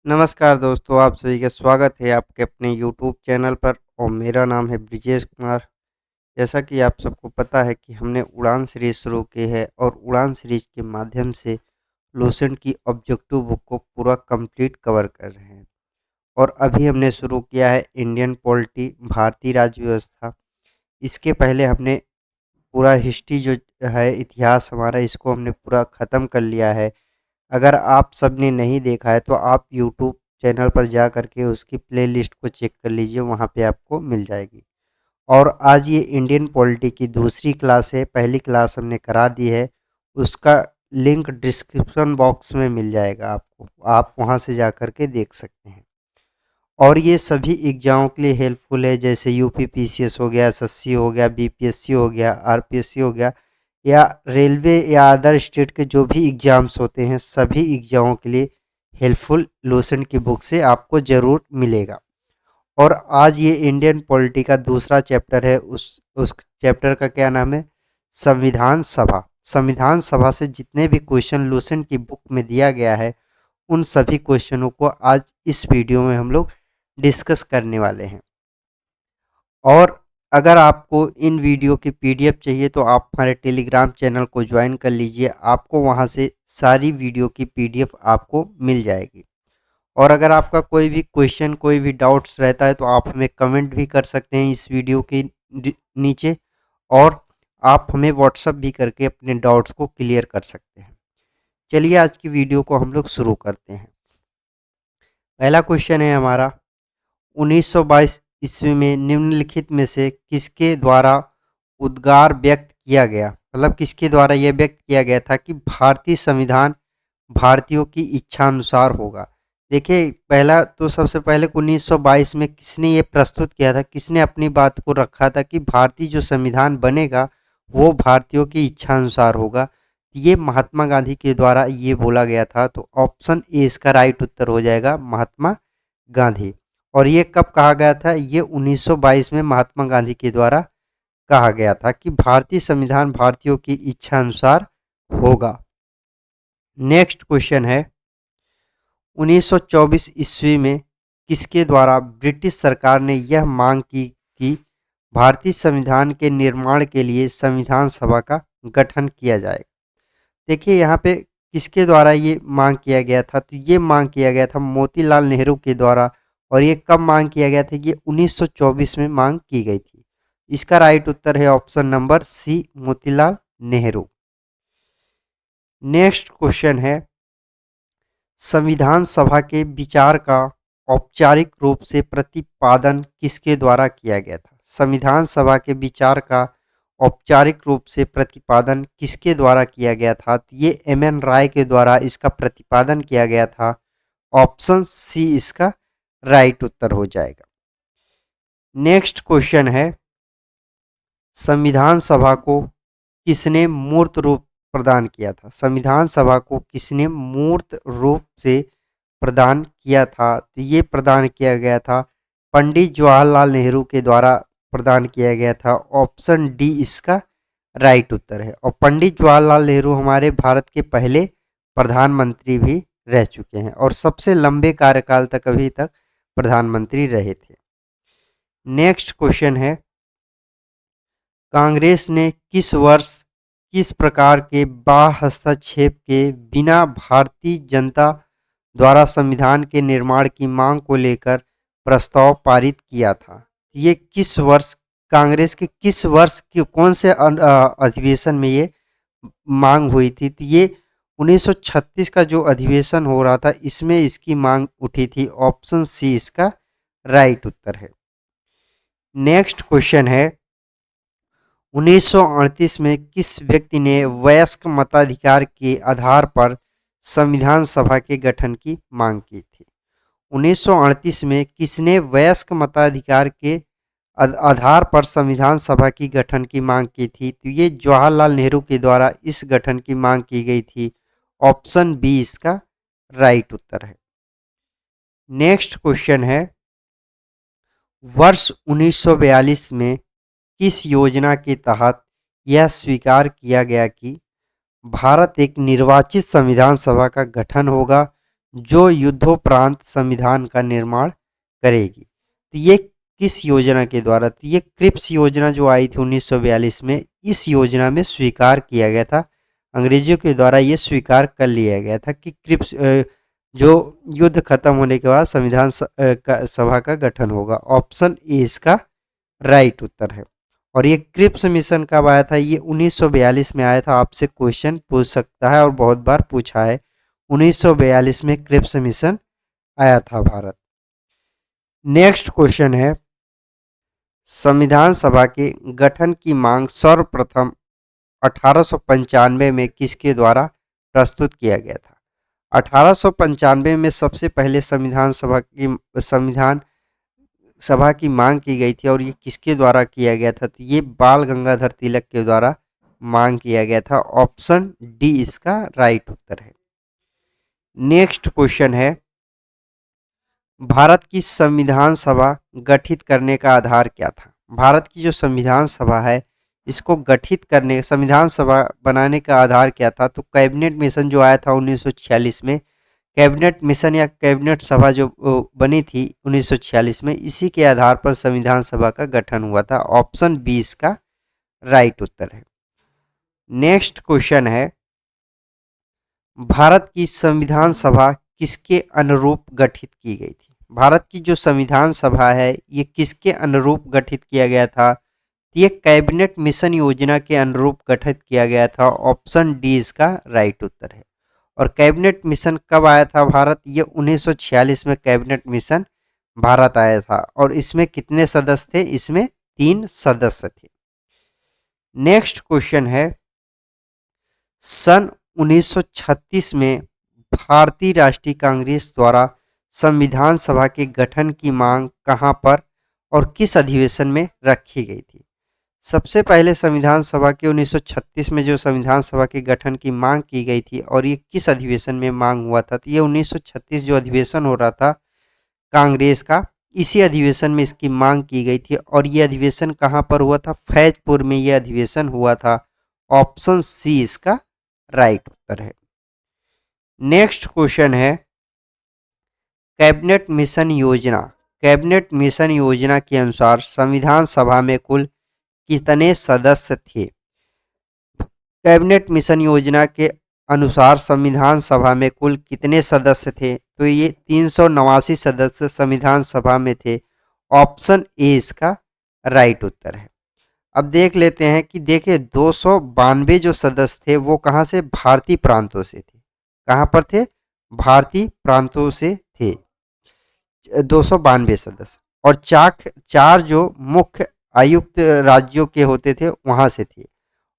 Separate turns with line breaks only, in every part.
नमस्कार दोस्तों, आप सभी का स्वागत है आपके अपने यूट्यूब चैनल पर और मेरा नाम है ब्रिजेश कुमार। जैसा कि आप सबको पता है कि हमने उड़ान सीरीज़ शुरू की है और उड़ान सीरीज़ के माध्यम से लूसेंट की ऑब्जेक्टिव बुक को पूरा कंप्लीट कवर कर रहे हैं। और अभी हमने शुरू किया है इंडियन पॉलिटी, भारतीय राज्य व्यवस्था। इसके पहले हमने पूरा हिस्ट्री जो है, इतिहास हमारा, इसको हमने पूरा ख़त्म कर लिया है। अगर आप सब ने नहीं देखा है तो आप यूट्यूब चैनल पर जा करके उसकी प्लेलिस्ट को चेक कर लीजिए, वहाँ पे आपको मिल जाएगी। और आज ये इंडियन पॉलिटी की दूसरी क्लास है, पहली क्लास हमने करा दी है, उसका लिंक डिस्क्रिप्शन बॉक्स में मिल जाएगा आपको, आप वहाँ से जा कर के देख सकते हैं। और ये सभी एग्जामों के लिए हेल्पफुल है, जैसे यूपी पीसीएस हो गया, एसएससी हो गया, बीपीएससी हो गया, आरपीएससी हो गया, या रेलवे या अदर स्टेट के जो भी एग्ज़ाम्स होते हैं, सभी एग्ज़ामों के लिए हेल्पफुल लूसेंट की बुक से आपको ज़रूर मिलेगा। और आज ये इंडियन पॉलिटी का दूसरा चैप्टर है, उस चैप्टर का क्या नाम है? संविधान सभा। संविधान सभा से जितने भी क्वेश्चन लूसेंट की बुक में दिया गया है, उन सभी क्वेश्चनों को आज इस वीडियो में हम लोग डिस्कस करने वाले हैं। और अगर आपको इन वीडियो की पीडीएफ चाहिए तो आप हमारे टेलीग्राम चैनल को ज्वाइन कर लीजिए, आपको वहां से सारी वीडियो की पीडीएफ आपको मिल जाएगी। और अगर आपका कोई भी क्वेश्चन, कोई भी डाउट्स रहता है तो आप हमें कमेंट भी कर सकते हैं इस वीडियो के नीचे, और आप हमें व्हाट्सअप भी करके अपने डाउट्स को क्लियर कर सकते हैं। चलिए आज की वीडियो को हम लोग शुरू करते हैं। पहला क्वेश्चन है हमारा, 1922 ईस्वी में निम्नलिखित में से किसके द्वारा उद्गार व्यक्त किया गया, मतलब किसके द्वारा यह व्यक्त किया गया था कि भारतीय संविधान भारतीयों की इच्छा अनुसार होगा। देखिए, पहला तो सबसे पहले 1922 में किसने ये प्रस्तुत किया था, किसने अपनी बात को रखा था कि भारतीय जो संविधान बनेगा वो भारतीयों की इच्छा अनुसार होगा। ये महात्मा गांधी के द्वारा ये बोला गया था, तो ऑप्शन ए इसका राइट उत्तर हो जाएगा, महात्मा गांधी। और ये कब कहा गया था? ये 1922 में महात्मा गांधी के द्वारा कहा गया था कि भारतीय संविधान भारतीयों की इच्छा अनुसार होगा। नेक्स्ट क्वेश्चन है, 1924 ईस्वी में किसके द्वारा ब्रिटिश सरकार ने यह मांग की कि भारतीय संविधान के निर्माण के लिए संविधान सभा का गठन किया जाएगा? देखिए यहाँ पे किसके द्वारा ये मांग किया गया था, तो ये मांग किया गया था मोतीलाल नेहरू के द्वारा। और ये कब मांग किया गया था? ये 1924 में मांग की गई थी। इसका राइट उत्तर है option number C, Motilal Nehru. Next question है, संविधान सभा के विचार का औपचारिक रूप से प्रतिपादन किसके द्वारा किया गया था? संविधान सभा के विचार का औपचारिक रूप से प्रतिपादन किसके द्वारा किया गया था? तो ये एम.एन. राय के द्वारा इसका प्रतिपादन किया गया था। ऑप्शन सी इसका राइट उत्तर हो जाएगा। नेक्स्ट क्वेश्चन है, संविधान सभा को किसने मूर्त रूप प्रदान किया था? संविधान सभा को किसने मूर्त रूप से प्रदान किया था? तो ये प्रदान किया गया था पंडित जवाहरलाल नेहरू के द्वारा प्रदान किया गया था। ऑप्शन डी इसका राइट उत्तर है। और पंडित जवाहरलाल नेहरू हमारे भारत के पहले प्रधानमंत्री भी रह चुके हैं और सबसे लंबे कार्यकाल तक अभी तक प्रधानमंत्री रहे थे। नेक्स्ट क्वेश्चन है, कांग्रेस ने किस वर्ष किस प्रकार के बाह्य हस्तक्षेप के बिना भारतीय जनता द्वारा संविधान के निर्माण की मांग को लेकर प्रस्ताव पारित किया था? ये किस वर्ष, कांग्रेस के किस वर्ष के कौन से अधिवेशन में ये मांग हुई थी? तो ये 1936 का जो अधिवेशन हो रहा था, इसमें इसकी मांग उठी थी। ऑप्शन सी इसका राइट उत्तर है। नेक्स्ट क्वेश्चन है, 1938 में किस व्यक्ति ने वयस्क मताधिकार के आधार पर संविधान सभा के गठन की मांग की थी? 1938 में किसने वयस्क मताधिकार के आधार पर संविधान सभा की गठन की मांग की थी? तो ये जवाहरलाल नेहरू के द्वारा इस गठन की मांग की गई थी। ऑप्शन बी इसका राइट उत्तर है। नेक्स्ट क्वेश्चन है, वर्ष 1942 में किस योजना के तहत यह स्वीकार किया गया कि भारत एक निर्वाचित संविधान सभा का गठन होगा जो युद्धोपरांत संविधान का निर्माण करेगी। तो ये किस योजना के द्वारा? तो ये क्रिप्स योजना जो आई थी 1942 में, इस योजना में स्वीकार किया गया था, अंग्रेजों के द्वारा ये स्वीकार कर लिया गया था कि क्रिप्स जो युद्ध खत्म होने के बाद संविधान सभा का गठन होगा। ऑप्शन ए इसका राइट उत्तर है। और ये क्रिप्स मिशन कब आया था? ये 1942 में आया था। आपसे क्वेश्चन पूछ सकता है और बहुत बार पूछा है। 1942 में क्रिप्स मिशन आया था भारत। नेक्स्ट क्वेश्चन है, संविधान सभा के गठन की मांग सर्वप्रथम 1895 में किसके द्वारा प्रस्तुत किया गया था? 1895 में सबसे पहले संविधान सभा की मांग की गई थी और ये किसके द्वारा किया गया था? तो ये बाल गंगाधर तिलक के द्वारा मांग किया गया था। ऑप्शन डी इसका राइट उत्तर है। नेक्स्ट क्वेश्चन है, भारत की संविधान सभा गठित करने का आधार क्या था? भारत की जो संविधान सभा है, इसको गठित करने, संविधान सभा बनाने का आधार क्या था? तो कैबिनेट मिशन जो आया था 1946 में, कैबिनेट मिशन या कैबिनेट सभा जो बनी थी 1946 में, इसी के आधार पर संविधान सभा का गठन हुआ था। ऑप्शन बी इसका राइट उत्तर है। नेक्स्ट क्वेश्चन है, भारत की संविधान सभा किसके अनुरूप गठित की गई थी? भारत की जो संविधान सभा है, ये किसके अनुरूप गठित किया गया था? ये कैबिनेट मिशन योजना के अनुरूप गठित किया गया था। ऑप्शन डी इसका राइट उत्तर है। और कैबिनेट मिशन कब आया था भारत? ये 1946 में कैबिनेट मिशन भारत आया था। और इसमें कितने सदस्य थे? इसमें 3 सदस्य थे। नेक्स्ट क्वेश्चन है, सन 1936 में भारतीय राष्ट्रीय कांग्रेस द्वारा संविधान सभा के गठन की मांग कहां पर और किस अधिवेशन में रखी गई थी? सबसे पहले संविधान सभा के 1936 में जो संविधान सभा के गठन की मांग की गई थी और ये किस अधिवेशन में मांग हुआ था? तो ये 1936 जो अधिवेशन हो रहा था कांग्रेस का, इसी अधिवेशन में इसकी मांग की गई थी। और ये अधिवेशन कहाँ पर हुआ था? फैजपुर में ये अधिवेशन हुआ था। ऑप्शन सी इसका राइट उत्तर है। नेक्स्ट क्वेश्चन है, कैबिनेट मिशन योजना, कैबिनेट मिशन योजना के अनुसार संविधान सभा में कुल कितने सदस्य थे? कैबिनेट मिशन योजना के अनुसार संविधान सभा में कुल कितने सदस्य थे? तो ये 389 सदस्य संविधान सभा में थे। ऑप्शन ए इसका राइट उत्तर है। अब देख लेते हैं कि देखिए 292 जो सदस्य थे वो कहाँ से? भारतीय प्रांतों से थे। कहाँ पर थे? भारतीय प्रांतों से थे 292 सदस्य। और चार जो मुख्य आयुक्त राज्यों के होते थे वहाँ से थे।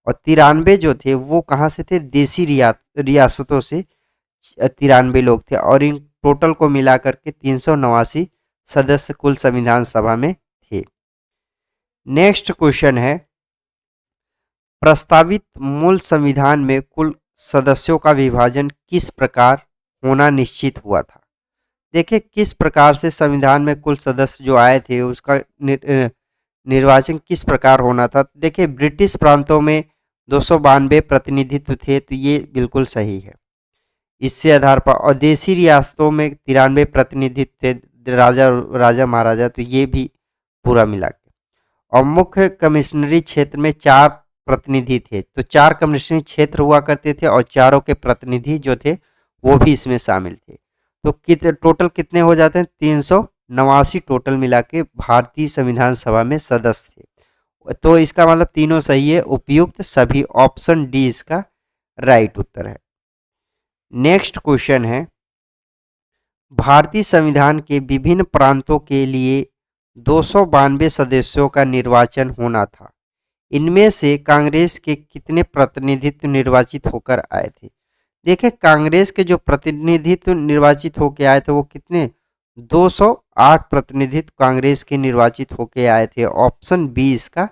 और 93 जो थे वो कहाँ से थे? देसी रियासतों से 93 लोग थे। और इन टोटल को मिला करके 389 सदस्य कुल संविधान सभा में थे। नेक्स्ट क्वेश्चन है, प्रस्तावित मूल संविधान में कुल सदस्यों का विभाजन किस प्रकार होना निश्चित हुआ था? देखिए किस प्रकार से संविधान में कुल सदस्य जो आए थे उसका निर्वाचन किस प्रकार होना था? देखिए ब्रिटिश प्रांतों में 292 प्रतिनिधित्व थे, तो ये बिल्कुल सही है। इससे आधार पर, और देसी रियासतों में 93 प्रतिनिधित्व थे, राजा महाराजा, तो ये भी पूरा मिला के। और मुख्य कमिश्नरी क्षेत्र में 4 प्रतिनिधि थे, तो 4 कमिश्नरी क्षेत्र हुआ करते थे और चारों के प्रतिनिधि जो थे वो भी इसमें शामिल थे। तो टोटल कितने हो जाते हैं? 389 टोटल मिला के भारतीय संविधान सभा में सदस्य थे। तो इसका मतलब तीनों सही है, उपयुक्त सभी। ऑप्शन डी इसका राइट उत्तर है। नेक्स्ट क्वेश्चन है, भारतीय संविधान के विभिन्न प्रांतों के लिए 292 सदस्यों का निर्वाचन होना था। इनमें से कांग्रेस के कितने प्रतिनिधित्व निर्वाचित होकर आए थे? देखिए कांग्रेस के जो प्रतिनिधित्व निर्वाचित होकर आए थे वो कितने? 208 प्रतिनिधित्व कांग्रेस के निर्वाचित होकर आए थे। ऑप्शन बी इसका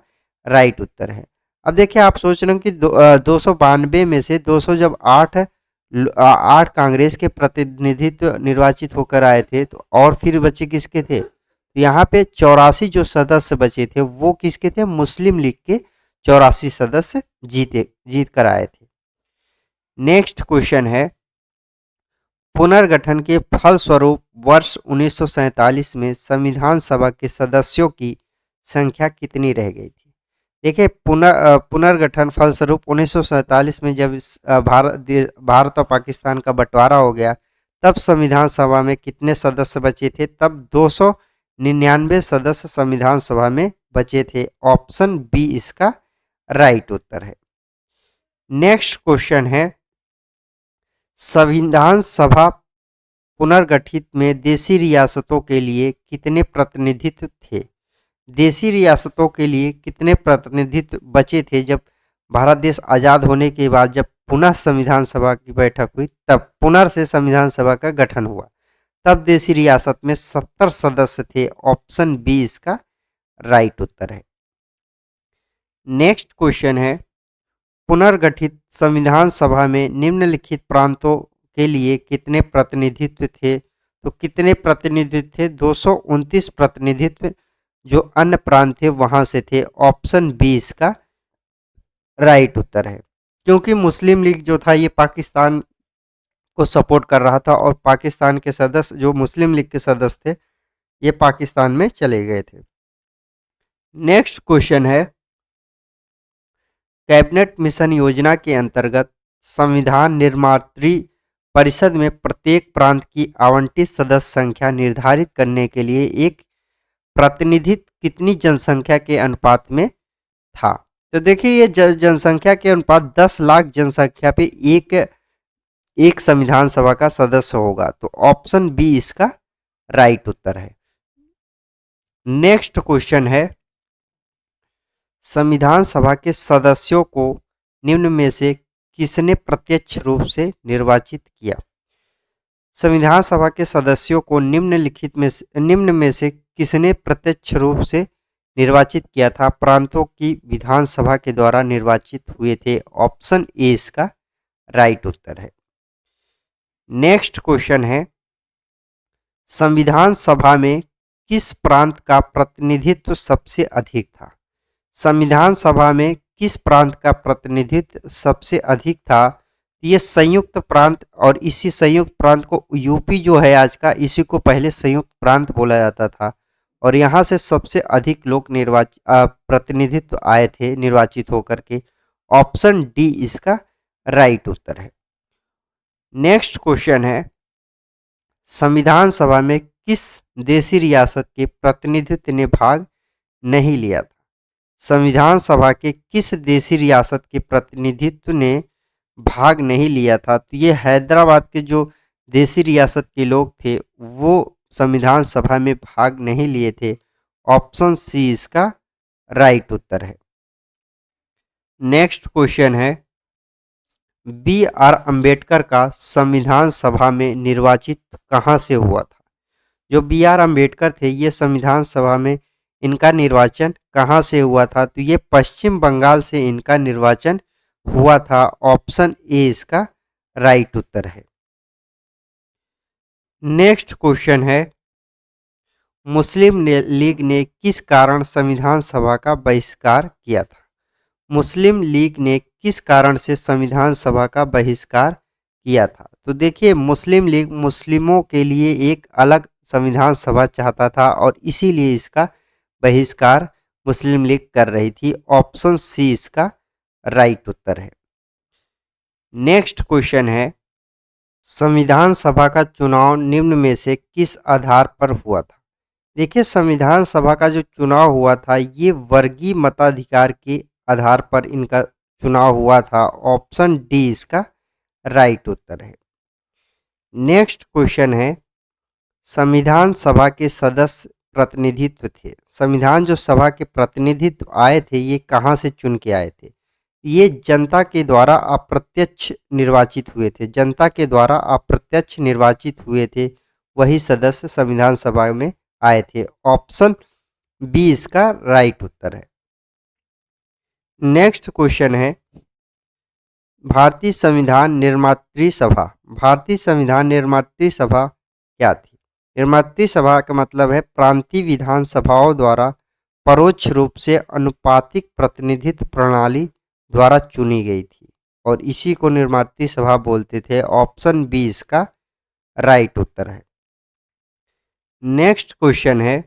राइट उत्तर है। अब देखिए आप सोच रहे हो कि 292 में से 200 जब 8 कांग्रेस के प्रतिनिधित्व निर्वाचित होकर आए थे, तो और फिर बचे किसके थे? तो यहाँ पे 84 जो सदस्य बचे थे वो किसके थे? मुस्लिम लीग के 84 सदस्य जीत कर आए थे। नेक्स्ट क्वेश्चन है, पुनर्गठन के फलस्वरूप वर्ष 1947 में संविधान सभा के सदस्यों की संख्या कितनी रह गई थी? देखिए, पुनर्गठन फलस्वरूप 1947 में जब भारत और पाकिस्तान का बंटवारा हो गया, तब संविधान सभा में कितने सदस्य बचे थे? तब 299 सदस्य संविधान सभा में बचे थे। ऑप्शन बी इसका राइट उत्तर है। नेक्स्ट क्वेश्चन है, संविधान सभा पुनर्गठित में देशी रियासतों के लिए कितने प्रतिनिधित्व थे? देशी रियासतों के लिए कितने प्रतिनिधित्व बचे थे? जब भारत देश आज़ाद होने के बाद जब पुनः संविधान सभा की बैठक हुई, तब पुनः से संविधान सभा का गठन हुआ, तब देशी रियासत में 70 सदस्य थे। ऑप्शन बी इसका राइट उत्तर है। नेक्स्ट क्वेश्चन है, पुनर्गठित संविधान सभा में निम्नलिखित प्रांतों के लिए कितने प्रतिनिधित्व थे? तो कितने प्रतिनिधित्व थे? 229 प्रतिनिधित्व जो अन्य प्रांत थे वहां से थे। ऑप्शन बी इसका राइट उत्तर है, क्योंकि मुस्लिम लीग जो था ये पाकिस्तान को सपोर्ट कर रहा था और पाकिस्तान के सदस्य जो मुस्लिम लीग के सदस्य थे ये पाकिस्तान में चले गए थे। नेक्स्ट क्वेश्चन है, कैबिनेट मिशन योजना के अंतर्गत संविधान निर्मात्री परिषद में प्रत्येक प्रांत की आवंटित सदस्य संख्या निर्धारित करने के लिए एक प्रतिनिधित्व कितनी जनसंख्या के अनुपात में था? तो देखिए, ये जनसंख्या के अनुपात 10 लाख जनसंख्या पे एक संविधान सभा का सदस्य होगा। तो ऑप्शन बी इसका राइट उत्तर है। नेक्स्ट क्वेश्चन है, संविधान सभा के सदस्यों को निम्न में से किसने प्रत्यक्ष रूप से निर्वाचित किया? संविधान सभा के सदस्यों को निम्न में से किसने प्रत्यक्ष रूप से निर्वाचित किया था? प्रांतों की विधानसभा के द्वारा निर्वाचित हुए थे। ऑप्शन ए इसका राइट उत्तर है। नेक्स्ट क्वेश्चन है, संविधान सभा में किस प्रांत का प्रतिनिधित्व सबसे अधिक था? संविधान सभा में किस प्रांत का प्रतिनिधित्व सबसे अधिक था? ये संयुक्त प्रांत, और इसी संयुक्त प्रांत को यूपी जो है आज का, इसी को पहले संयुक्त प्रांत बोला जाता था और यहाँ से सबसे अधिक लोग प्रतिनिधित्व आए थे निर्वाचित होकर के। ऑप्शन डी इसका राइट उत्तर है। नेक्स्ट क्वेश्चन है, संविधान सभा में किस देशी रियासत के प्रतिनिधित्व ने भाग नहीं लिया था? संविधान सभा के किस देशी रियासत के प्रतिनिधित्व ने भाग नहीं लिया था? तो ये हैदराबाद के जो देशी रियासत के लोग थे वो संविधान सभा में भाग नहीं लिए थे। ऑप्शन सी इसका राइट उत्तर है। नेक्स्ट क्वेश्चन है, बी आर अम्बेडकर का संविधान सभा में निर्वाचित कहाँ से हुआ था? जो बी आर अम्बेडकर थे ये संविधान सभा में इनका निर्वाचन कहाँ से हुआ था? तो ये पश्चिम बंगाल से इनका निर्वाचन हुआ था। ऑप्शन ए इसका राइट उत्तर है। नेक्स्ट क्वेश्चन है, मुस्लिम लीग ने किस कारण संविधान सभा का बहिष्कार किया था? मुस्लिम लीग ने किस कारण से संविधान सभा का बहिष्कार किया था? तो देखिए, मुस्लिम लीग मुस्लिमों के लिए एक अलग संविधान सभा चाहता था और इसीलिए इसका बहिष्कार मुस्लिम लीग कर रही थी। ऑप्शन सी इसका राइट उत्तर है। नेक्स्ट क्वेश्चन है, संविधान सभा का चुनाव निम्न में से किस आधार पर हुआ था? देखिए, संविधान सभा का जो चुनाव हुआ था ये वर्गीय मताधिकार के आधार पर इनका चुनाव हुआ था। ऑप्शन डी इसका राइट उत्तर है। नेक्स्ट क्वेश्चन है, संविधान सभा के सदस्य प्रतिनिधित्व थे। संविधान जो सभा के प्रतिनिधित्व आए थे ये कहाँ से चुन के आए थे? ये जनता के द्वारा अप्रत्यक्ष निर्वाचित हुए थे। जनता के द्वारा अप्रत्यक्ष निर्वाचित हुए थे वही सदस्य संविधान सभा में आए थे। ऑप्शन बी इसका राइट उत्तर है। नेक्स्ट क्वेश्चन है, भारतीय संविधान निर्मात्री सभा। भारतीय संविधान निर्मात्री सभा क्या थी? निर्मात्री सभा का मतलब है प्रांतीय विधानसभाओं द्वारा परोक्ष रूप से अनुपातिक प्रतिनिधित्व प्रणाली द्वारा चुनी गई थी और इसी को निर्मात्री सभा बोलते थे। ऑप्शन बी इसका राइट उत्तर है। नेक्स्ट क्वेश्चन है,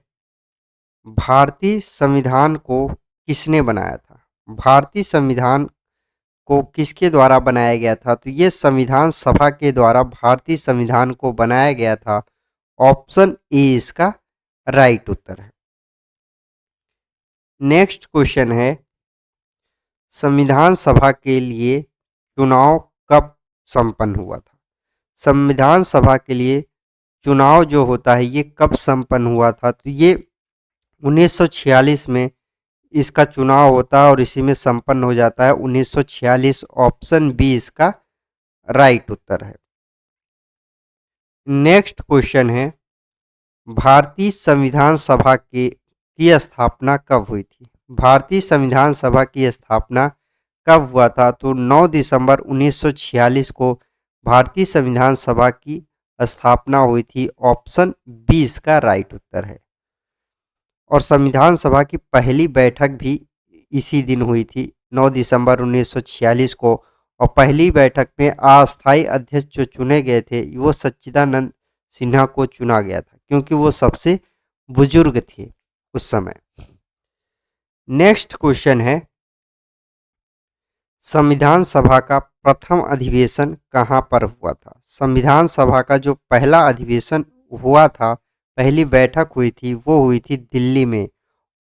भारतीय संविधान को किसने बनाया था? भारतीय संविधान को किसके द्वारा बनाया गया था? तो ये संविधान सभा के द्वारा भारतीय संविधान को बनाया गया था। ऑप्शन ए इसका राइट उत्तर है। नेक्स्ट क्वेश्चन है, संविधान सभा के लिए चुनाव कब संपन्न हुआ था? संविधान सभा के लिए चुनाव जो होता है ये कब संपन्न हुआ था? तो ये 1946 में इसका चुनाव होता है और इसी में संपन्न हो जाता है 1946। ऑप्शन बी इसका राइट उत्तर है। नेक्स्ट क्वेश्चन है, भारतीय संविधान सभा की स्थापना कब हुई थी? भारतीय संविधान सभा की स्थापना कब हुआ था? तो 9 दिसंबर 1946 को भारतीय संविधान सभा की स्थापना हुई थी। ऑप्शन बी इसका राइट उत्तर है। और संविधान सभा की पहली बैठक भी इसी दिन हुई थी, 9 दिसंबर 1946 को। और पहली बैठक में अस्थायी अध्यक्ष जो चुने गए थे वो सच्चिदानंद सिन्हा को चुना गया था, क्योंकि वो सबसे बुजुर्ग थे उस समय। नेक्स्ट क्वेश्चन है, संविधान सभा का प्रथम अधिवेशन कहाँ पर हुआ था? संविधान सभा का जो पहला अधिवेशन हुआ था, पहली बैठक हुई थी, वो हुई थी दिल्ली में।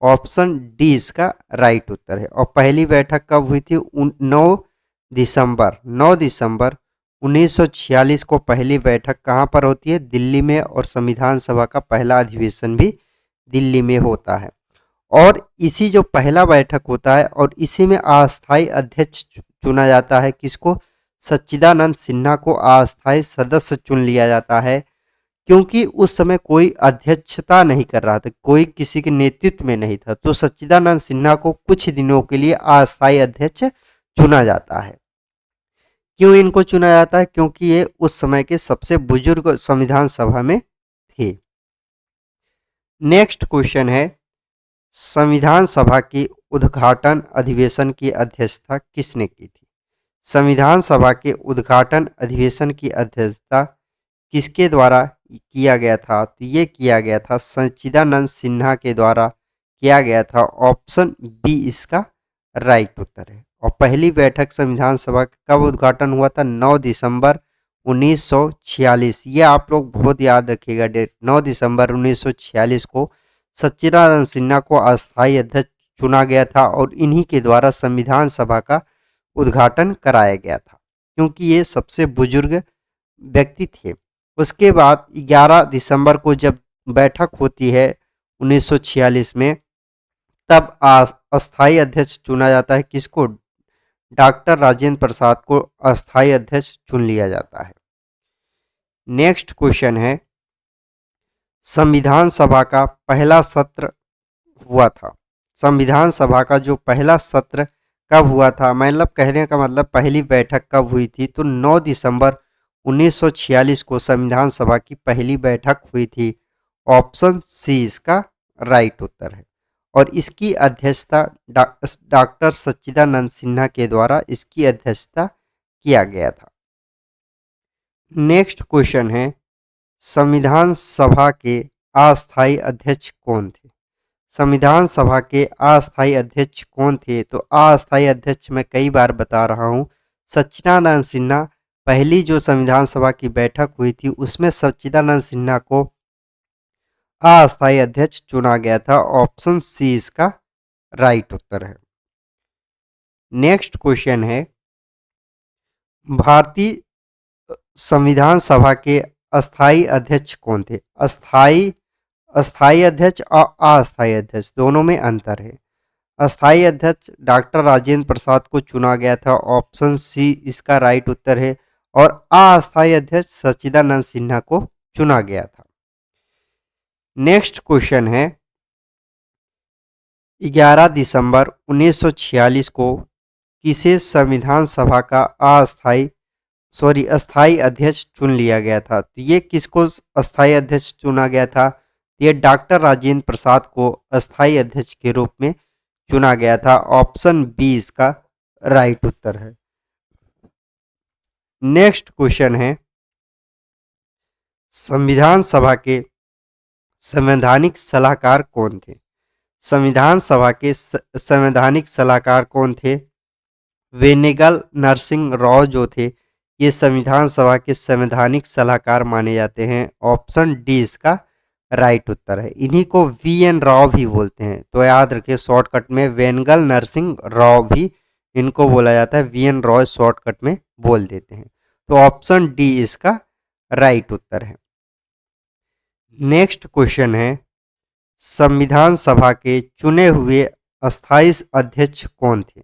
ऑप्शन डी इसका राइट उत्तर है। और पहली बैठक कब हुई थी? 9 दिसंबर 1946 को पहली बैठक कहाँ पर होती है? दिल्ली में। और संविधान सभा का पहला अधिवेशन भी दिल्ली में होता है। और इसी जो पहला बैठक होता है और इसी में अस्थायी अध्यक्ष चुना जाता है। किसको? सच्चिदानंद सिन्हा को अस्थायी सदस्य चुन लिया जाता है, क्योंकि उस समय कोई अध्यक्षता नहीं कर रहा था, कोई किसी के नेतृत्व में नहीं था। तो सच्चिदानंद सिन्हा को कुछ दिनों के लिए अस्थायी अध्यक्ष चुना जाता है। क्यों इनको चुना जाता है? क्योंकि ये उस समय के सबसे बुजुर्ग संविधान सभा में थे। नेक्स्ट क्वेश्चन है, संविधान सभा की उद्घाटन अधिवेशन की अध्यक्षता किसने की थी? संविधान सभा के उद्घाटन अधिवेशन की अध्यक्षता किसके द्वारा किया गया था? तो ये किया गया था सच्चिदानंद सिन्हा के द्वारा किया गया था। ऑप्शन बी इसका राइट उत्तर है। और पहली बैठक संविधान सभा का कब उद्घाटन हुआ था? 9 दिसंबर 1946। ये आप लोग बहुत याद रखिएगा डेट, 9 दिसंबर 1946 को सच्चिदानंद सिन्हा को अस्थायी अध्यक्ष चुना गया था और इन्हीं के द्वारा संविधान सभा का उद्घाटन कराया गया था, क्योंकि ये सबसे बुजुर्ग व्यक्ति थे। उसके बाद 11 दिसंबर को जब बैठक होती है 1946 में, तब अस्थायी अध्यक्ष चुना जाता है। किसको? डॉक्टर राजेंद्र प्रसाद को अस्थायी अध्यक्ष चुन लिया जाता है। नेक्स्ट क्वेश्चन है, संविधान सभा का पहला सत्र हुआ था। संविधान सभा का जो पहला सत्र कब हुआ था? मतलब कहने का मतलब पहली बैठक कब हुई थी? तो 9 दिसंबर 1946 को संविधान सभा की पहली बैठक हुई थी। ऑप्शन सी इसका राइट उत्तर है। और इसकी अध्यक्षता डॉक्टर सच्चिदानंद सिन्हा के द्वारा इसकी अध्यक्षता किया गया था। नेक्स्ट क्वेश्चन है, संविधान सभा के अस्थायी अध्यक्ष कौन थे? संविधान सभा के अस्थायी अध्यक्ष कौन थे? तो अस्थायी अध्यक्ष मैं कई बार बता रहा हूँ, सच्चिदानंद सिन्हा। पहली जो संविधान सभा की बैठक हुई थी उसमें सच्चिदानंद सिन्हा को अस्थायी अध्यक्ष चुना गया था। ऑप्शन सी इसका राइट उत्तर है। नेक्स्ट क्वेश्चन है, भारतीय संविधान सभा के अस्थायी अध्यक्ष कौन थे? अस्थायी अध्यक्ष और अस्थायी अध्यक्ष दोनों में अंतर है। अस्थायी अध्यक्ष डॉक्टर राजेंद्र प्रसाद को चुना गया था। ऑप्शन सी इसका राइट उत्तर है। और अस्थायी अध्यक्ष सच्चिदानंद सिन्हा को चुना गया था। नेक्स्ट क्वेश्चन है, 11 दिसंबर 1946 को किसे संविधान सभा का अस्थायी अध्यक्ष चुन लिया गया था? तो ये किसको अस्थायी अध्यक्ष चुना गया था? ये डॉक्टर राजेंद्र प्रसाद को अस्थायी अध्यक्ष के रूप में चुना गया था। ऑप्शन बी इसका राइट उत्तर है। नेक्स्ट क्वेश्चन है, संविधान सभा के संवैधानिक सलाहकार कौन थे? संविधान सभा के संवैधानिक सलाहकार कौन थे? वेनेगल नरसिंह राव जो थे, ये संविधान सभा के संवैधानिक सलाहकार माने जाते हैं। ऑप्शन डी इसका राइट उत्तर है। इन्हीं को वी एन राव भी बोलते हैं, तो याद रखिए शॉर्टकट में वेनेगल नरसिंह राव भी इनको बोला जाता है, वी एन राव शॉर्टकट में बोल देते हैं। तो ऑप्शन डी इसका राइट उत्तर है। नेक्स्ट क्वेश्चन है, संविधान सभा के चुने हुए अस्थायी अध्यक्ष कौन थे?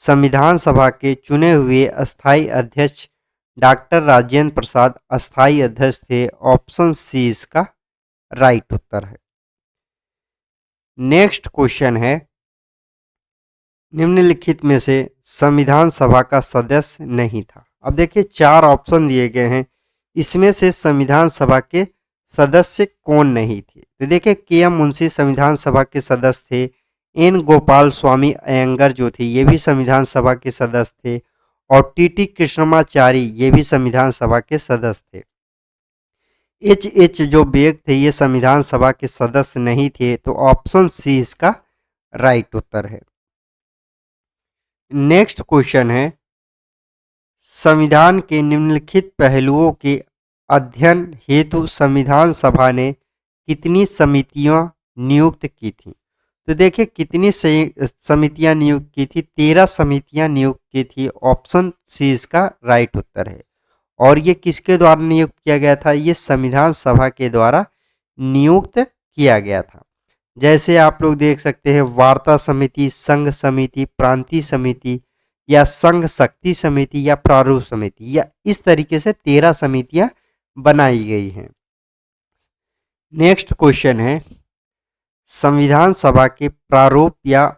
संविधान सभा के चुने हुए अस्थायी अध्यक्ष डॉक्टर राजेंद्र प्रसाद अस्थायी अध्यक्ष थे। ऑप्शन सी इसका राइट उत्तर है। नेक्स्ट क्वेश्चन है, निम्नलिखित में से संविधान सभा का सदस्य नहीं था। अब देखिए 4 ऑप्शन दिए गए हैं, इसमें से संविधान सभा के सदस्य कौन नहीं थे? तो देखिए के एम मुंशी संविधान सभा के सदस्य थे। एन गोपाल स्वामी अयंगर जो थे ये भी संविधान सभा के सदस्य थे। और टी कृष्णमाचारी ये भी संविधान सभा के सदस्य थे। एच जो बेग थे ये संविधान सभा के सदस्य नहीं थे। तो ऑप्शन सी इसका राइट उत्तर है। नेक्स्ट क्वेश्चन है, संविधान के निम्नलिखित पहलुओं के अध्ययन हेतु संविधान सभा ने कितनी समितियां नियुक्त की थी? तो देखिए कितनी समितियां नियुक्त की थी? 13 समितियां नियुक्त की थी। ऑप्शन सी इसका राइट उत्तर है। और ये किसके द्वारा नियुक्त किया गया था? ये संविधान सभा के द्वारा नियुक्त किया गया था। जैसे आप लोग देख सकते हैं वार्ता समिति, संघ समिति, प्रांतीय समिति या संघ शक्ति समिति या प्रारूप समिति, या इस तरीके से 13 समितियां बनाई गई हैं। नेक्स्ट क्वेश्चन है, संविधान सभा के प्रारूप या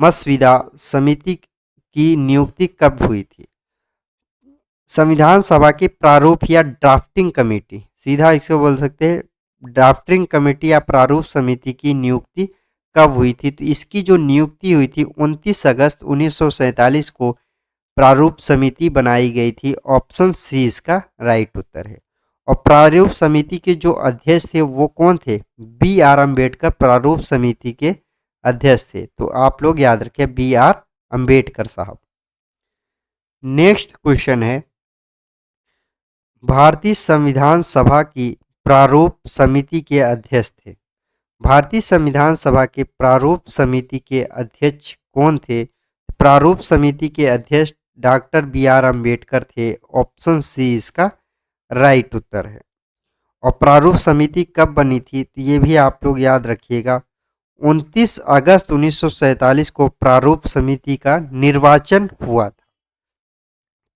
मसविदा समिति की नियुक्ति कब हुई थी? संविधान सभा की प्रारूप या ड्राफ्टिंग कमेटी, सीधा इसको बोल सकते हैं ड्राफ्टिंग कमेटी या प्रारूप समिति की नियुक्ति कब हुई थी? तो इसकी जो नियुक्ति हुई थी 29 अगस्त 1947 को प्रारूप समिति बनाई गई थी। ऑप्शन सी इसका राइट उत्तर है। और प्रारूप समिति के जो अध्यक्ष थे वो कौन थे? बी आर अम्बेडकर प्रारूप समिति के अध्यक्ष थे। तो आप लोग याद रखें बी आर अम्बेडकर साहब। नेक्स्ट क्वेश्चन है, भारतीय संविधान सभा की प्रारूप समिति के अध्यक्ष थे। भारतीय संविधान सभा के प्रारूप समिति के अध्यक्ष कौन थे? प्रारूप समिति के अध्यक्ष डॉक्टर बी आर अम्बेडकर थे। ऑप्शन सी इसका राइट उत्तर है। और प्रारूप समिति कब बनी थी? तो ये भी आप लोग याद रखिएगा 29 अगस्त 1947 को प्रारूप समिति का निर्वाचन हुआ था।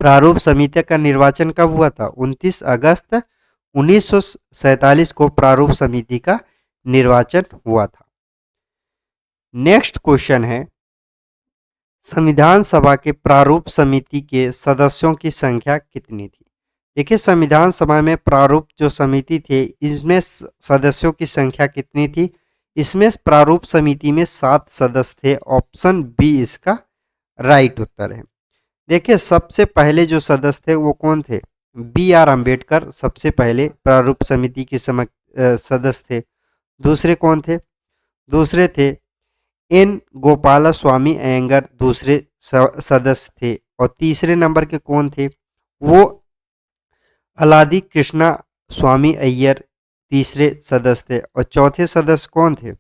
प्रारूप समिति का निर्वाचन कब हुआ था? 29 अगस्त 1947 को प्रारूप समिति का निर्वाचन हुआ था। नेक्स्ट क्वेश्चन है, संविधान सभा के प्रारूप समिति के सदस्यों की संख्या कितनी थी? देखिए संविधान सभा में प्रारूप जो समिति थे इसमें सदस्यों की संख्या कितनी थी? इसमें प्रारूप समिति में 7 सदस्य थे। ऑप्शन बी इसका राइट उत्तर है। देखिए सबसे पहले जो सदस्य थे वो कौन थे? बी आर अम्बेडकर सबसे पहले प्रारूप समिति के सदस्य थे। दूसरे कौन थे? दूसरे थे एन गोपाल स्वामी अयंगर दूसरे सदस्य थे। और तीसरे नंबर के कौन थे? वो अलादी कृष्णा स्वामी अय्यर तीसरे सदस्य थे। और चौथे सदस्य कौन थे?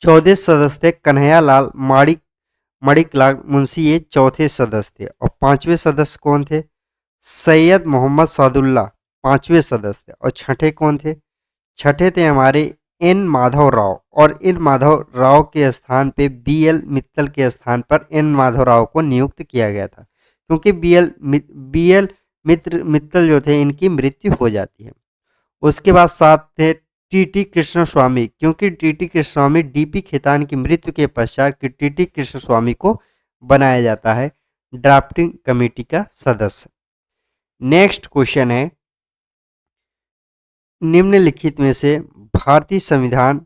चौथे सदस्य थे कन्हैयालाल मणिकलाल मुंशी, ये चौथे सदस्य थे। और पांचवें सदस्य कौन थे? सैयद मोहम्मद सादुल्ला पांचवें सदस्य थे। और छठे कौन थे? छठे थे हमारे एन माधव राव। और एन माधव राव के स्थान पे बी एल मित्तल के स्थान पर एन माधव राव को नियुक्त किया गया था, क्योंकि बी एल मित्तल जो थे इनकी मृत्यु हो जाती है। उसके बाद साथ थे टी कृष्ण स्वामी, क्योंकि टी कृष्ण स्वामी डीपी खेतान की मृत्यु के पश्चात टी कृष्ण स्वामी को बनाया जाता है ड्राफ्टिंग कमेटी का सदस्य। नेक्स्ट क्वेश्चन है, निम्नलिखित में से भारतीय संविधान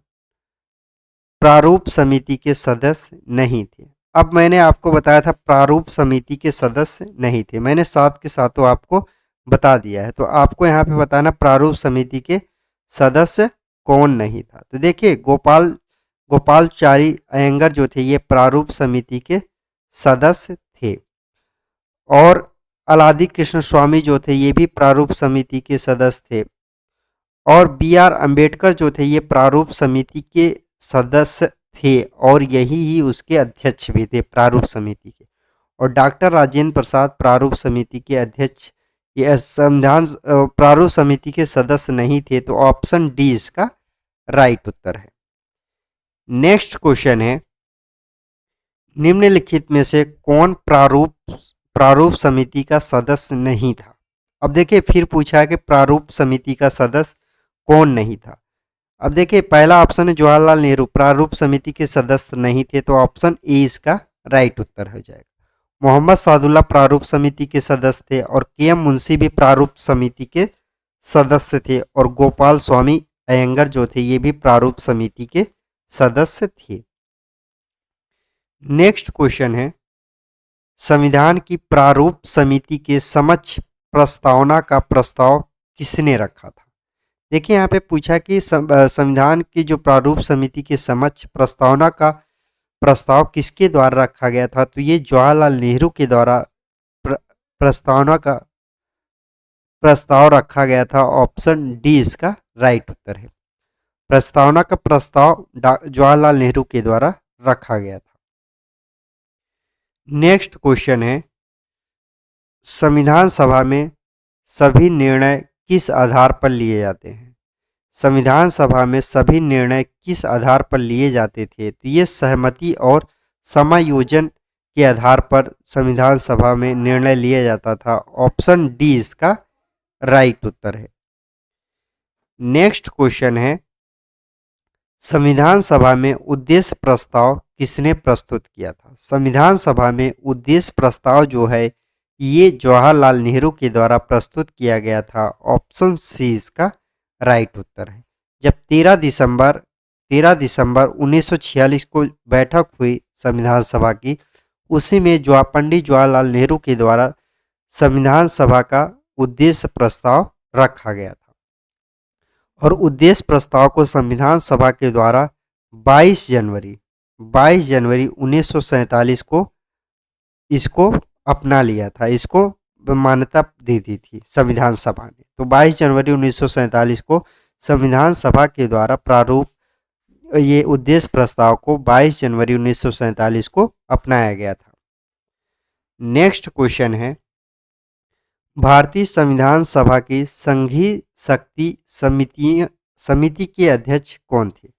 प्रारूप समिति के सदस्य नहीं थे। अब मैंने आपको बताया था प्रारूप समिति के सदस्य नहीं थे, मैंने साथ के साथों आपको बता दिया है। तो आपको यहाँ पे बताना प्रारूप समिति के सदस्य कौन नहीं था। तो देखिए गोपालचारी अयंगर जो थे ये प्रारूप समिति के सदस्य थे, और अलादी कृष्ण स्वामी जो थे ये भी प्रारूप समिति के सदस्य थे, और बी आर अम्बेडकर जो थे ये प्रारूप समिति के सदस्य थे, और यही ही उसके अध्यक्ष भी थे प्रारूप समिति के। और डॉक्टर राजेंद्र प्रसाद प्रारूप समिति के अध्यक्ष, ये संविधान प्रारूप समिति के सदस्य नहीं थे। तो ऑप्शन डी इसका राइट उत्तर है। नेक्स्ट क्वेश्चन है, निम्नलिखित में से कौन प्रारूप समिति का सदस्य नहीं था। अब देखिए फिर पूछा है कि प्रारूप समिति का सदस्य कौन नहीं था। अब देखिए पहला ऑप्शन है जवाहरलाल नेहरू प्रारूप समिति के सदस्य नहीं थे, तो ऑप्शन ए इसका राइट उत्तर हो जाएगा। मोहम्मद सादुल्ला प्रारूप समिति के सदस्य थे, और के एम मुंशी भी प्रारूप समिति के सदस्य थे, और गोपाल स्वामी अयंगर जो थे ये भी प्रारूप समिति के सदस्य थे। नेक्स्ट क्वेश्चन है, संविधान की प्रारूप समिति के समक्ष प्रस्तावना का प्रस्ताव किसने रखा था। देखिए यहाँ पे पूछा कि संविधान की जो प्रारूप समिति के समक्ष प्रस्तावना का प्रस्ताव किसके द्वारा रखा गया था। तो ये जवाहरलाल नेहरू के द्वारा प्रस्तावना का प्रस्ताव रखा गया था। ऑप्शन डी इसका राइट उत्तर है। प्रस्तावना का प्रस्ताव जवाहरलाल नेहरू के द्वारा रखा गया था। नेक्स्ट क्वेश्चन है, संविधान सभा में सभी निर्णय किस आधार पर लिए जाते हैं। संविधान सभा में सभी निर्णय किस आधार पर लिए जाते थे। तो ये सहमति और समायोजन के आधार पर संविधान सभा में निर्णय लिया जाता था। ऑप्शन डी इसका राइट उत्तर है। नेक्स्ट क्वेश्चन है, संविधान सभा में उद्देश्य प्रस्ताव किसने प्रस्तुत किया था। संविधान सभा में उद्देश्य प्रस्ताव जो है ये जवाहरलाल नेहरू के द्वारा प्रस्तुत किया गया था। ऑप्शन सी इसका राइट उत्तर है। जब 13 दिसंबर 1946 को बैठक हुई संविधान सभा की, उसी में पंडित जवाहरलाल नेहरू के द्वारा संविधान सभा का उद्देश्य प्रस्ताव रखा गया था, और उद्देश्य प्रस्ताव को संविधान सभा के द्वारा 22 जनवरी 1947 को इसको अपना लिया था, इसको मान्यता दे दी थी संविधान सभा ने। तो 22 जनवरी 1947 को संविधान सभा के द्वारा ये उद्देश्य प्रस्ताव को 22 जनवरी 1947 को अपनाया गया था। नेक्स्ट क्वेश्चन है, भारतीय संविधान सभा की संघीय शक्ति समिति के अध्यक्ष कौन थे।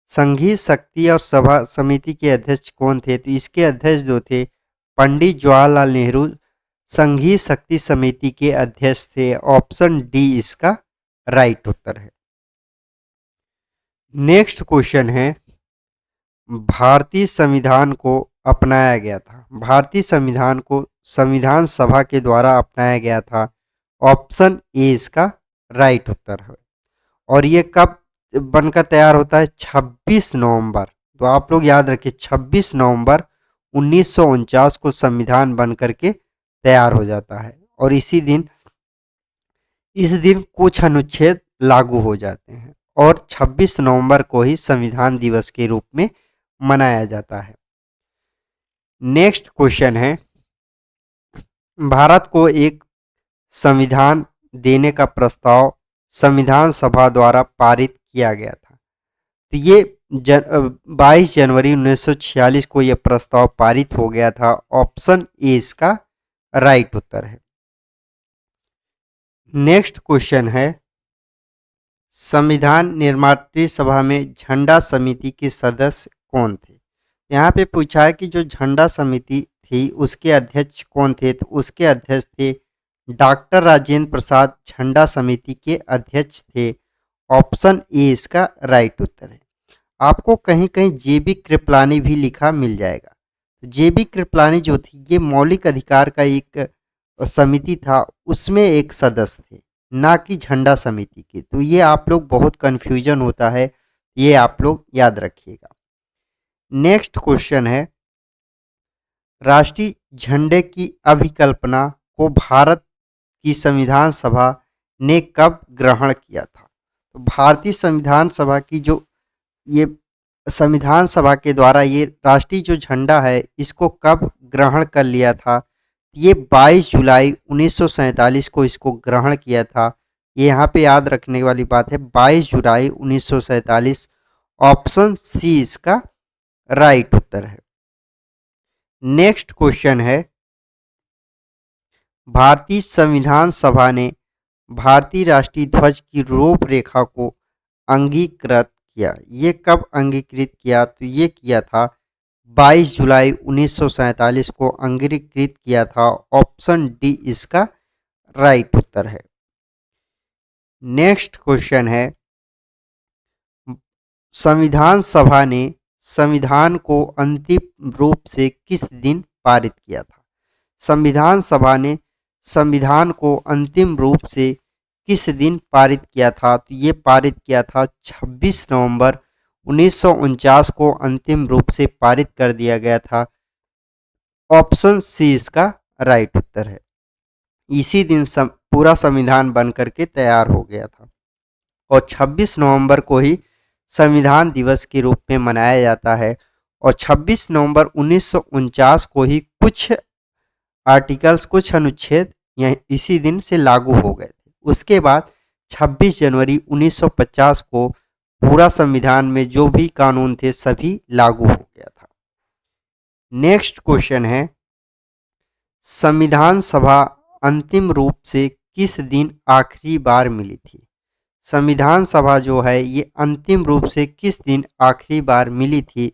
संघीय शक्ति और सभा समिति के अध्यक्ष कौन थे। तो इसके अध्यक्ष जो थे पंडित जवाहरलाल नेहरू संघीय शक्ति समिति के अध्यक्ष थे। ऑप्शन डी इसका राइट उत्तर है। नेक्स्ट क्वेश्चन है, भारतीय संविधान को अपनाया गया था। भारतीय संविधान को संविधान सभा के द्वारा अपनाया गया था। ऑप्शन ए इसका राइट उत्तर है। और ये कब बनकर तैयार होता है, 26 नवंबर। तो आप लोग याद रखिए 26 नवंबर 1949 को संविधान बन करके तैयार हो जाता है, और इस दिन कुछ अनुच्छेद लागू हो जाते हैं, और 26 नवंबर को ही संविधान दिवस के रूप में मनाया जाता है। नेक्स्ट क्वेश्चन है, भारत को एक संविधान देने का प्रस्ताव संविधान सभा द्वारा पारित किया गया था। तो ये 22 जनवरी 1946 को यह प्रस्ताव पारित हो गया था। ऑप्शन ए इसका राइट उत्तर है। नेक्स्ट क्वेश्चन है, संविधान निर्मात्री सभा में झंडा समिति के सदस्य कौन थे। यहाँ पे पूछा है कि जो झंडा समिति थी उसके अध्यक्ष कौन थे। तो उसके अध्यक्ष थे डॉक्टर राजेंद्र प्रसाद, झंडा समिति के अध्यक्ष थे। ऑप्शन ए इसका राइट उत्तर है। आपको कहीं कहीं जेबी कृपलानी भी लिखा मिल जाएगा। तो जेबी कृपलानी जो थी ये मौलिक अधिकार का एक समिति था, उसमें एक सदस्य थे, ना कि झंडा समिति के। तो ये आप लोग बहुत कन्फ्यूजन होता है, ये आप लोग याद रखिएगा। नेक्स्ट क्वेश्चन है, राष्ट्रीय झंडे की अभिकल्पना को भारत की संविधान सभा ने कब ग्रहण किया था? तो भारतीय संविधान सभा की जो ये संविधान सभा के द्वारा ये राष्ट्रीय जो झंडा है इसको कब ग्रहण कर लिया था? ये 22 जुलाई 1947 को इसको ग्रहण किया था। ये यहाँ पे याद रखने वाली बात है, 22 जुलाई 1947। ऑप्शन सी इसका राइट उत्तर है। नेक्स्ट क्वेश्चन है, भारतीय संविधान सभा ने भारतीय राष्ट्रीय ध्वज की रूपरेखा को अंगीकृत किया, ये कब अंगीकृत किया? तो ये किया था 22 जुलाई 1947 को अंगीकृत किया था। ऑप्शन डी इसका राइट उत्तर है। नेक्स्ट क्वेश्चन है, संविधान सभा ने संविधान को अंतिम रूप से किस दिन पारित किया था? संविधान सभा ने संविधान को अंतिम रूप से किस दिन पारित किया था? तो ये पारित किया था 26 नवंबर 1949 को अंतिम रूप से पारित कर दिया गया था। ऑप्शन सी इसका राइट उत्तर है। इसी दिन पूरा संविधान बन करके तैयार हो गया था और 26 नवंबर को ही संविधान दिवस के रूप में मनाया जाता है। और 26 नवंबर 1949 को ही कुछ आर्टिकल्स, कुछ अनुच्छेद इसी दिन से लागू हो गए थे। उसके बाद 26 जनवरी 1950 को पूरा संविधान में जो भी कानून थे सभी लागू हो गया था। नेक्स्ट क्वेश्चन है, संविधान सभा अंतिम रूप से किस दिन आखिरी बार मिली थी? संविधान सभा जो है ये अंतिम रूप से किस दिन आखिरी बार मिली थी?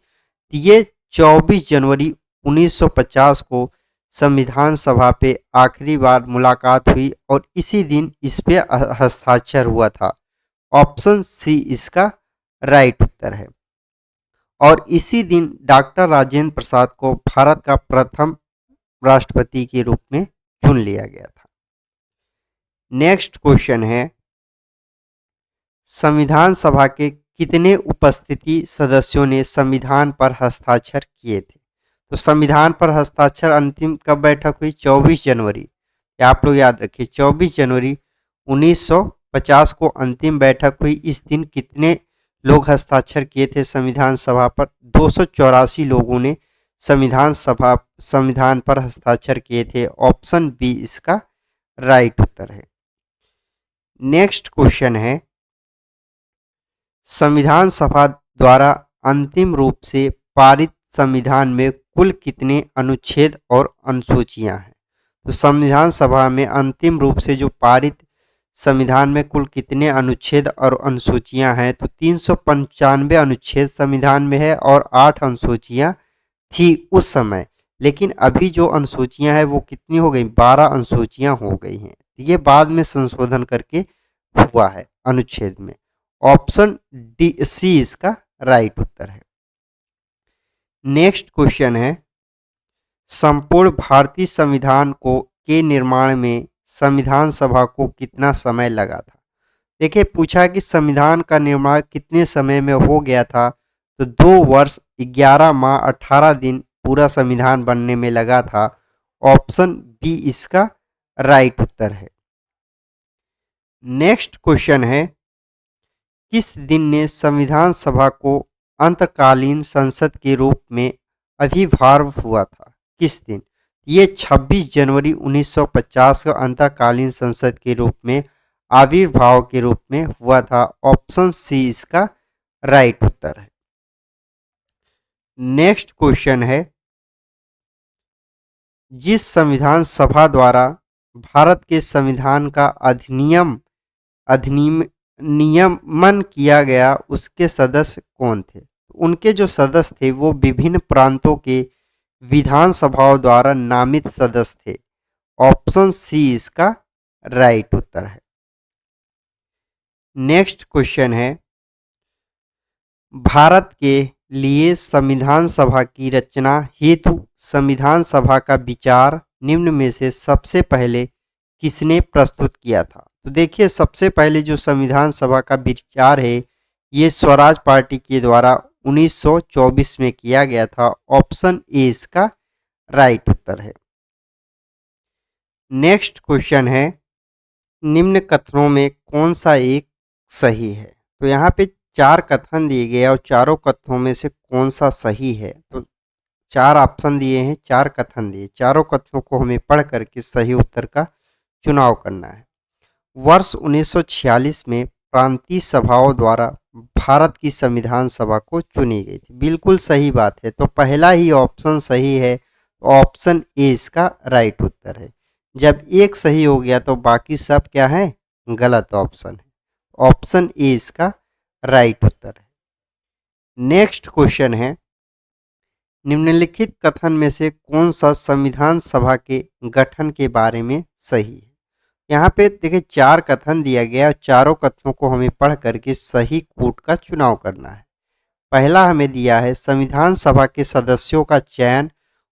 ये 24 जनवरी 1950 को संविधान सभा पे आखिरी बार मुलाकात हुई और इसी दिन इस पे हस्ताक्षर हुआ था। ऑप्शन सी इसका राइट उत्तर है। और इसी दिन डॉक्टर राजेंद्र प्रसाद को भारत का प्रथम राष्ट्रपति के रूप में चुन लिया गया था। नेक्स्ट क्वेश्चन है, संविधान सभा के कितने उपस्थिति सदस्यों ने संविधान पर हस्ताक्षर किए थे? तो संविधान पर हस्ताक्षर अंतिम कब बैठक हुई? 24 जनवरी। आप लोग याद रखिए 24 जनवरी 1950 को अंतिम बैठक हुई। इस दिन कितने लोग हस्ताक्षर किए थे संविधान सभा पर? 284 लोगों ने संविधान पर हस्ताक्षर किए थे। ऑप्शन बी इसका राइट उत्तर है। नेक्स्ट क्वेश्चन है, संविधान सभा द्वारा अंतिम रूप से पारित संविधान में कुल कितने अनुच्छेद और अनुसूचियां हैं? तो संविधान सभा में अंतिम रूप से जो पारित संविधान में कुल कितने अनुच्छेद और अनुसूचियां हैं? तो 395 अनुच्छेद संविधान में है और 8 अनुसूचियां थी उस समय। लेकिन अभी जो अनुसूचियां हैं वो कितनी हो गई? 12 अनुसूचियां हो गई हैं। ये बाद में संशोधन करके हुआ है अनुच्छेद में। ऑप्शन डी सी इसका राइट उत्तर है। नेक्स्ट क्वेश्चन है, संपूर्ण भारतीय संविधान के निर्माण में संविधान सभा को कितना समय लगा था? देखिए पूछा कि संविधान का निर्माण कितने समय में हो गया था? तो 2 वर्ष 11 माह 18 दिन पूरा संविधान बनने में लगा था। ऑप्शन बी इसका राइट उत्तर है। नेक्स्ट क्वेश्चन है, किस दिन ने संविधान सभा को अंतकालीन संसद के रूप में आविर्भाव हुआ था? किस दिन? ये 26 जनवरी 1950 को अंतकालीन संसद के रूप में आविर्भाव के रूप में हुआ था। ऑप्शन सी इसका राइट उत्तर है। नेक्स्ट क्वेश्चन है, जिस संविधान सभा द्वारा भारत के संविधान का नियमन किया गया उसके सदस्य कौन थे? उनके जो सदस्य थे वो विभिन्न प्रांतों के विधानसभाओं द्वारा नामित सदस्य थे। ऑप्शन सी इसका राइट उत्तर है। नेक्स्ट क्वेश्चन है, भारत के लिए संविधान सभा की रचना हेतु संविधान सभा का विचार निम्न में से सबसे पहले किसने प्रस्तुत किया था? तो देखिए सबसे पहले जो संविधान सभा का विचार है ये स्वराज पार्टी के द्वारा 1924 में किया गया था। ऑप्शन ए इसका राइट उत्तर है। नेक्स्ट क्वेश्चन है, निम्न कथनों में कौन सा एक सही है? तो यहाँ पे 4 कथन दिए गए और चारों कथनों में से कौन सा सही है? तो 4 ऑप्शन दिए हैं, 4 कथन दिए, चारों कथनों को हमें पढ़ कर के सही उत्तर का चुनाव करना है। वर्ष 1946 में प्रांतीय सभाओं द्वारा भारत की संविधान सभा को चुनी गई थी। बिल्कुल सही बात है। तो पहला ही ऑप्शन सही है, ऑप्शन ए इसका राइट उत्तर है। जब एक सही हो गया तो बाकी सब क्या है? गलत ऑप्शन है। ऑप्शन ए इसका राइट उत्तर है। नेक्स्ट क्वेश्चन है, निम्नलिखित कथन में से कौन सा संविधान सभा के गठन के बारे में सही है? यहाँ पे देखिए 4 कथन दिया गया, चारों कथनों को हमें पढ़ करके सही कूट का चुनाव करना है। पहला हमें दिया है, संविधान सभा के सदस्यों का चयन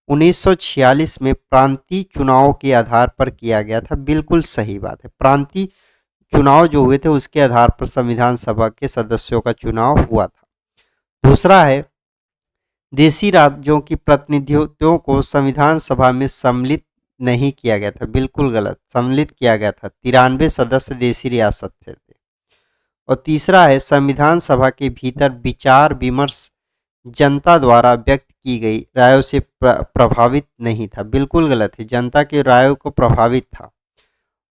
1946 में प्रांतीय चुनाव के आधार पर किया गया था। बिल्कुल सही बात है। प्रांतीय चुनाव जो हुए थे उसके आधार पर संविधान सभा के सदस्यों का चुनाव हुआ था। दूसरा है, देशी राज्यों की प्रतिनिधियों को संविधान सभा में सम्मिलित नहीं किया गया था। बिल्कुल गलत, सम्मिलित किया गया था। 93 सदस्य देशी रियासत थे। और तीसरा है, संविधान सभा के भीतर विचार विमर्श जनता द्वारा व्यक्त की गई रायों से प्रभावित नहीं था। बिल्कुल गलत है, जनता की रायों को प्रभावित था।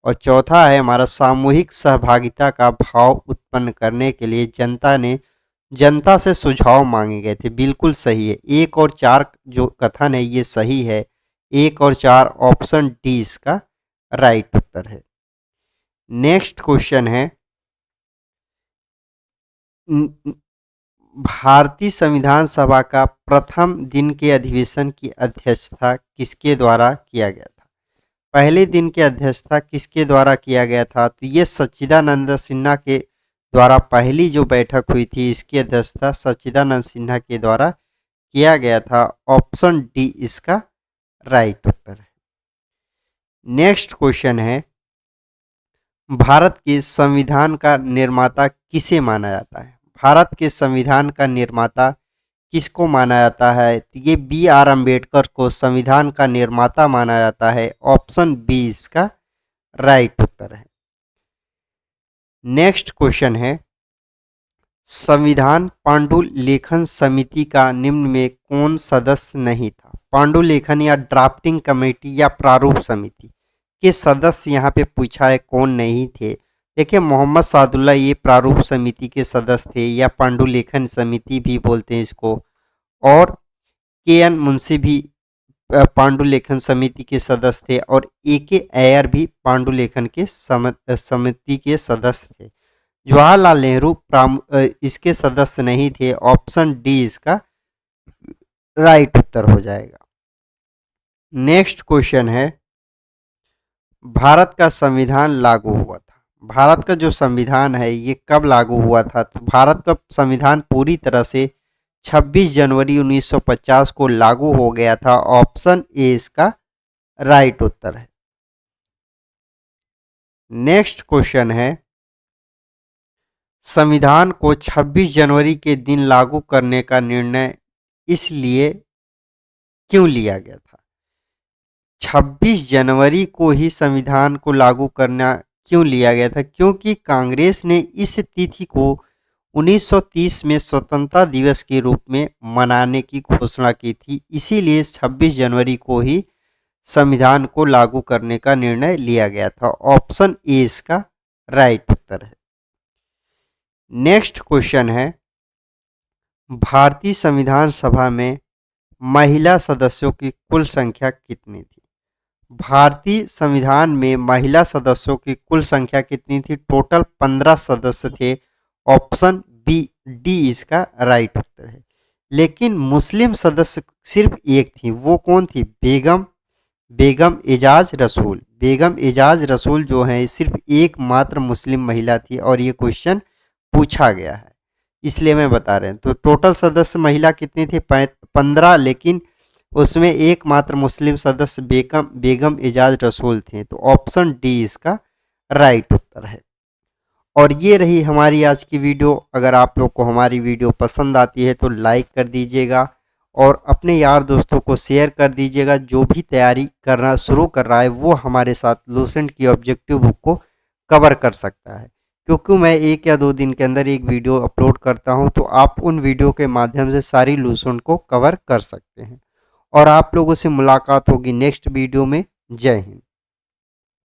और चौथा है हमारा, सामूहिक सहभागिता का भाव उत्पन्न करने के लिए जनता से सुझाव मांगे गए थे। बिल्कुल सही है। 1 और 4 जो कथन है ये सही है। 1 और 4 ऑप्शन डी इसका राइट उत्तर है। नेक्स्ट क्वेश्चन है, भारतीय संविधान सभा का प्रथम दिन के अधिवेशन की अध्यक्षता किसके द्वारा किया गया था? पहले दिन की अध्यक्षता किसके द्वारा किया गया था? तो ये सच्चिदानंद सिन्हा के द्वारा पहली जो बैठक हुई थी इसकी अध्यक्षता सच्चिदानंद सिन्हा के द्वारा किया गया था। ऑप्शन डी इसका राइट उत्तर है। नेक्स्ट क्वेश्चन है, भारत के संविधान का निर्माता किसे माना जाता है? भारत के संविधान का निर्माता किसको माना जाता है? तो ये B.R. अम्बेडकर को संविधान का निर्माता माना जाता है। ऑप्शन बी इसका राइट उत्तर है। नेक्स्ट क्वेश्चन है, संविधान पांडुलेखन समिति का निम्न में कौन सदस्य नहीं था? पांडुलेखन या ड्राफ्टिंग कमेटी या प्रारूप समिति के सदस्य यहाँ पे पूछा है कौन नहीं थे। देखिए मोहम्मद सादुल्ला ये प्रारूप समिति के सदस्य थे या पांडुलेखन समिति भी बोलते हैं इसको। और KN मुंशी भी पांडुलेखन समिति के सदस्य थे और AK अय्यर भी पांडुलेखन के समिति के सदस्य थे। जवाहरलाल नेहरू इसके सदस्य नहीं थे। ऑप्शन डी इसका राइट उत्तर हो जाएगा। नेक्स्ट क्वेश्चन है, भारत का संविधान लागू हुआ था। भारत का जो संविधान है ये कब लागू हुआ था? तो भारत का संविधान पूरी तरह से 26 जनवरी 1950 को लागू हो गया था। ऑप्शन ए इसका राइट उत्तर है। नेक्स्ट क्वेश्चन है, संविधान को 26 जनवरी के दिन लागू करने का निर्णय इसलिए क्यों लिया गया था? 26 जनवरी को ही संविधान को लागू करना क्यों लिया गया था? क्योंकि कांग्रेस ने इस तिथि को 1930 में स्वतंत्रता दिवस के रूप में मनाने की घोषणा की थी। इसीलिए 26 जनवरी को ही संविधान को लागू करने का निर्णय लिया गया था। ऑप्शन ए इसका राइट उत्तर है। नेक्स्ट क्वेश्चन है, भारतीय संविधान सभा में महिला सदस्यों की कुल संख्या कितनी थी? भारतीय संविधान में महिला सदस्यों की कुल संख्या कितनी थी? टोटल 15 सदस्य थे। ऑप्शन डी इसका राइट उत्तर है। लेकिन मुस्लिम सदस्य सिर्फ एक थी। वो कौन थी? बेगम एजाज रसूल। बेगम एजाज रसूल जो है सिर्फ एकमात्र मुस्लिम महिला थी और ये क्वेश्चन पूछा गया है इसलिए मैं बता रहे हैं। तो टोटल सदस्य महिला कितनी थी? 15, लेकिन उसमें एकमात्र मुस्लिम सदस्य बेगम एजाज रसूल थे। तो ऑप्शन डी इसका राइट उत्तर है। और ये रही हमारी आज की वीडियो। अगर आप लोग को हमारी वीडियो पसंद आती है तो लाइक कर दीजिएगा और अपने यार दोस्तों को शेयर कर दीजिएगा। जो भी तैयारी करना शुरू कर रहा है वो हमारे साथ लूसेंट की ऑब्जेक्टिव बुक को कवर कर सकता है। क्योंकि मैं 1 या 2 दिन के अंदर एक वीडियो अपलोड करता हूं, तो आप उन वीडियो के माध्यम से सारी लूसेंट को कवर कर सकते हैं। और आप लोगों से मुलाकात होगी नेक्स्ट वीडियो में। जय हिंद।